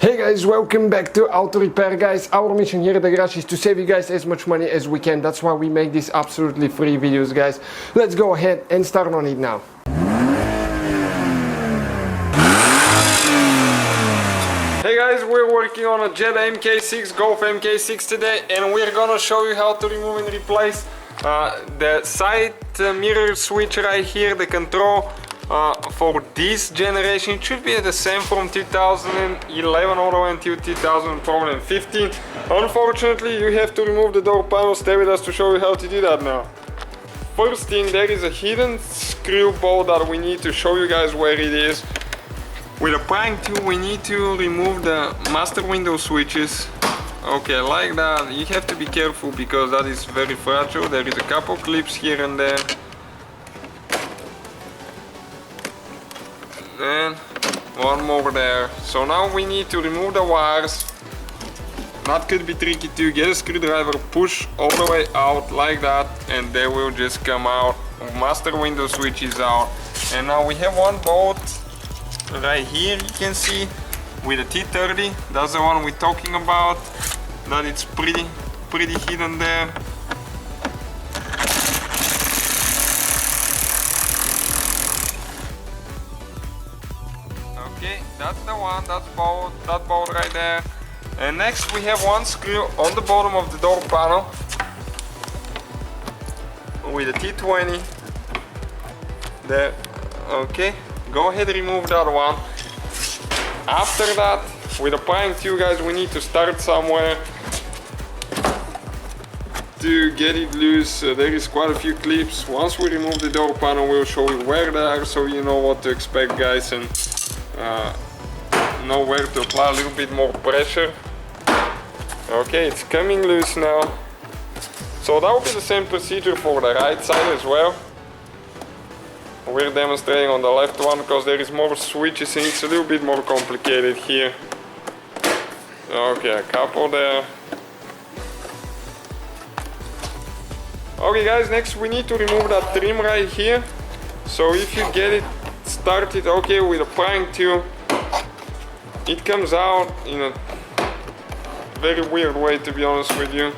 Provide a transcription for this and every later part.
Hey guys, welcome back to Auto Repair. Guys, our mission here at the garage is to save you guys as much money as we can. That's why we make these absolutely free videos, guys. Let's go ahead and start on it now. Hey guys, we're working on a Jetta MK6, Golf MK6 today, and we're gonna show you how to remove and replace the side mirror switch right here, the control. For this generation, it should be the same from 2011 all the way until 2015. Unfortunately, you have to remove the door panel. Stay with us to show you how to do that now. First thing, there is a hidden screw bolt that we need to show you guys where it is. With a prying tool, we need to remove the master window switches. Okay, like that. You have to be careful because that is very fragile. There is a couple clips here and there. And one more there. So now we need to remove the wires. That could be tricky too. Get a screwdriver, push all the way out like that, and they will just come out. Master window switch is out. And now we have one bolt right here, you can see, with a T30. That's the one we're talking about. That it's pretty hidden there. Okay, that's the one, that bolt right there. And next we have one screw on the bottom of the door panel with a T20 there. Okay, go ahead and remove that one. After that, with a prying tool, guys, we need to start somewhere to get it loose. There is quite a few clips. Once we remove the door panel, we'll show you where they are, so you know what to expect, guys, and know where to apply a little bit more pressure. Okay, it's coming loose now. So that will be the same procedure for the right side as well. We're demonstrating on the left one because there is more switches and it's a little bit more complicated here. Okay, a couple there. Okay guys, next we need to remove that trim right here. So if you get it started okay with a prying tool, it comes out in a very weird way, to be honest with you.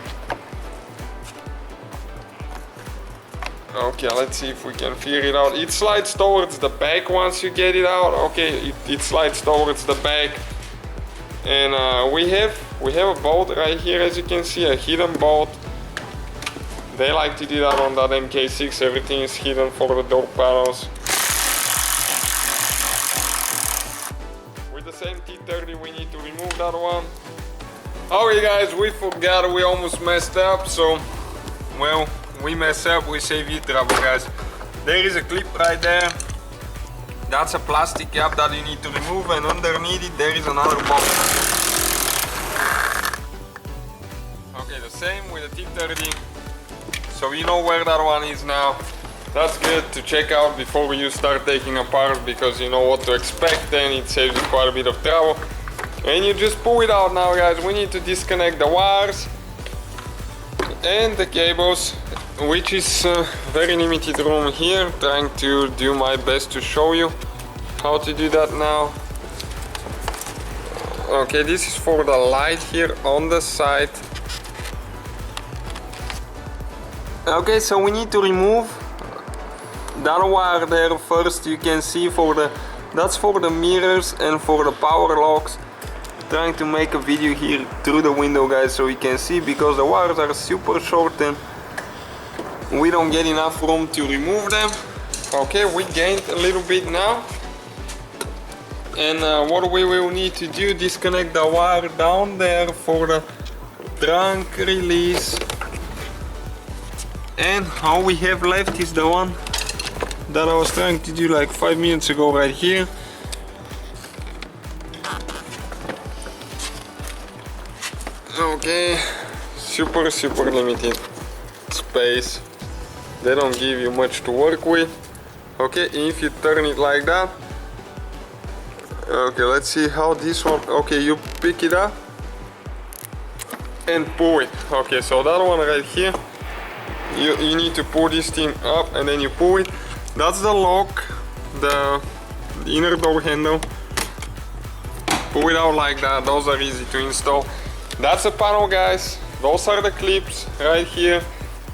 Okay, let's see if we can figure it out. It slides towards the back once you get it out. Okay, it slides towards the back. And we have a bolt right here, as you can see, a hidden bolt. They like to do that on that MK6. Everything is hidden for the door panels. With the same T30, we need to remove that one. Okay guys, we forgot, we almost messed up, so, well, we mess up, we save you trouble, guys. There is a clip right there. That's a plastic cap that you need to remove, and underneath it there is another bolt. Okay, the same with the T30. So you know where that one is now. That's good to check out before you start taking apart, because you know what to expect and it saves you quite a bit of trouble. And you just pull it out now, guys. We need to disconnect the wires and the cables, which is very limited room here. Trying to do my best to show you how to do that now. Okay, this is for the light here on the side. Okay, so we need to remove that wire there first. You can see that's for the mirrors and for the power locks. Trying to make a video here through the window, guys, so you can see, because the wires are super short and we don't get enough room to remove them. Okay, we gained a little bit now. And what we will need to do, disconnect the wire down there for the trunk release. And all we have left is the one that I was trying to do like 5 minutes ago right here. Okay, super limited space. They don't give you much to work with. Okay, if you turn it like that. Okay, let's see how this one. Okay, you pick it up and pull it. Okay, so that one right here, you need to pull this thing up and then you pull it. That's the lock, the inner door handle. pull it out like that. Those are easy to install. That's a panel, guys. Those are the clips right here.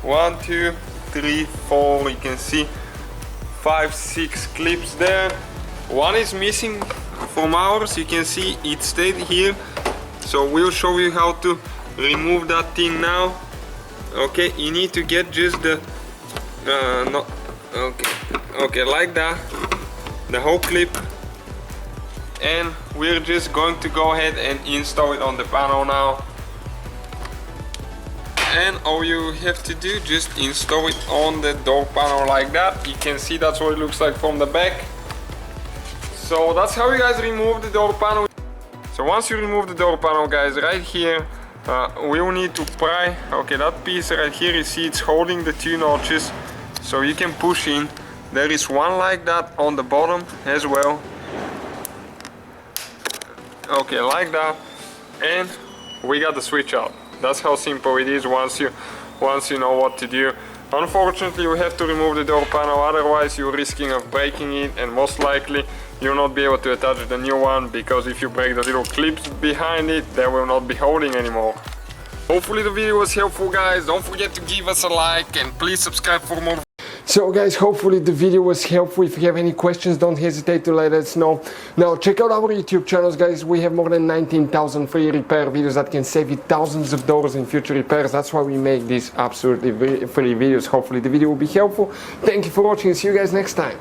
1, 2, 3, 4. You can see 5, 6 clips there. One is missing from ours. You can see it stayed here. So we'll show you how to remove that thing now. Okay, you need to get just the no, okay, like that, the whole clip, and we're just going to go ahead and install it on the panel now. And all you have to do, just install it on the door panel like that. You can see that's what it looks like from the back. So that's how you guys remove the door panel. So once you remove the door panel, guys, right here we will need to pry. Okay, that piece right here, you see it's holding the 2 notches, so you can push in. There is one like that on the bottom as well. Okay, like that, and we got the switch out. That's how simple it is once you know what to do. Unfortunately, you have to remove the door panel, otherwise you're risking of breaking it, and most likely you'll not be able to attach the new one, because if you break the little clips behind it, they will not be holding anymore. Hopefully the video was helpful, guys. Don't forget to give us a like and please subscribe for more. So guys, hopefully the video was helpful. If you have any questions, don't hesitate to let us know. Now check out our YouTube channels, guys. We have more than 19,000 free repair videos that can save you thousands of dollars in future repairs. That's why we make these absolutely free videos. Hopefully the video will be helpful. Thank you for watching. See you guys next time.